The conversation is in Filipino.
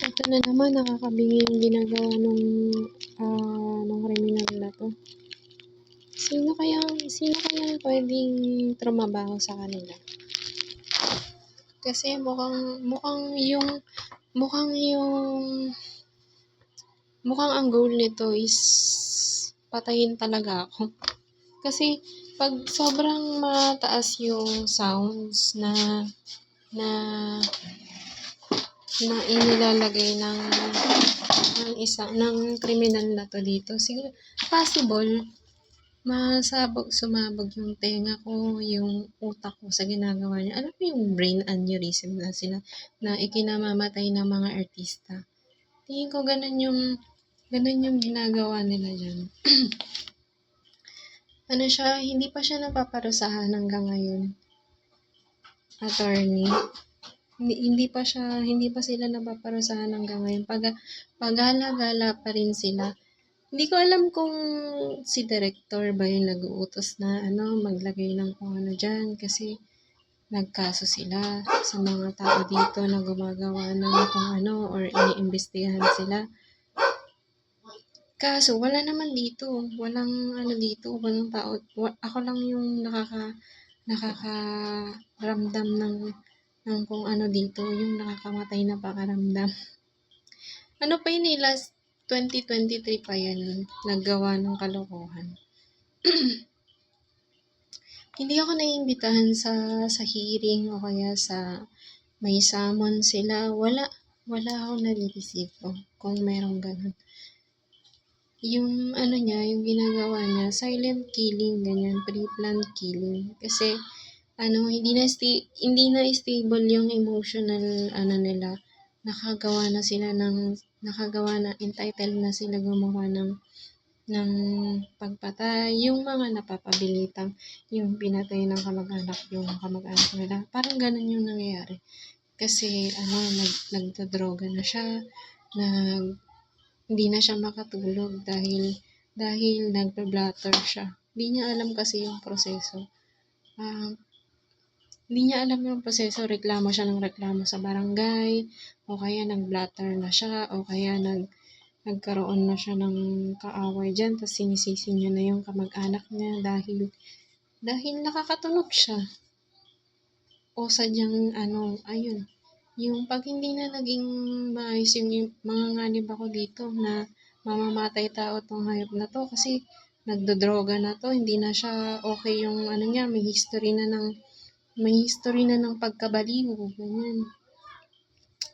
Ito na naman, nakakabingi yung ginagawa nung kriminal na 'to. Sino kayang pwedeng trumabaho sa kanila? Kasi mukhang ang goal nito is patayin talaga ako. Kasi 'pag sobrang mataas yung sounds na inilalagay ng kriminal na 'to dito, siguro possible sumabog yung tenga ko, yung utak ko sa ginagawa niya. Alam mo yung brain aneurysm na ikinamamatay ng mga artista. Tingin ko ganun yung ginagawa nila diyan. Hindi pa siya napaparusahan hanggang ngayon. Attorney. Hindi pa sila napaparusahan hanggang ngayon. Pagala-gala pa rin sila. Hindi ko alam kung si director ba yung nag-uutos na maglagay ng kung ano dyan, kasi nagkaso sila sa mga tao dito na gumagawa ng kung ano or iniimbestigahan sila. Kaso wala naman dito. Walang walang tao. Ako lang yung nakakaramdam ng kung ano dito, yung nakakamatay na pakaramdam. Ano pa yun last 2023 pa yan, naggawa ng kalokohan. Hindi ako naiimbitahan sa hearing o kaya sa may summon sila. Wala ako nare-receive kung merong ganun. Yung yung ginagawa niya, silent killing, ganyan, pre-planned killing. Kasi hindi na stable yung emotional nila. Entitled na sila gumawa ng pagpatay, yung mga napapabilitang, yung pinatay ng kamag-anak nila. Parang ganun yung nangyayari. Kasi nagdodroga na siya, hindi na siya makatulog dahil nagpa-blatter siya. Hindi niya alam kasi yung proseso. Reklamo siya ng reklamo sa barangay, o kaya nag-blatter na siya, o kaya nagkaroon na siya ng kaaway dyan, tapos sinisisi niya na yung kamag-anak niya dahil nakakatunog siya. O sadyang yung pag hindi na naging maayos yung mga nganib ako dito na mamamatay tao tong hayop na to kasi nagdodroga na to, hindi na siya okay yung niya, may history na ng pagkabaliw, ganyan.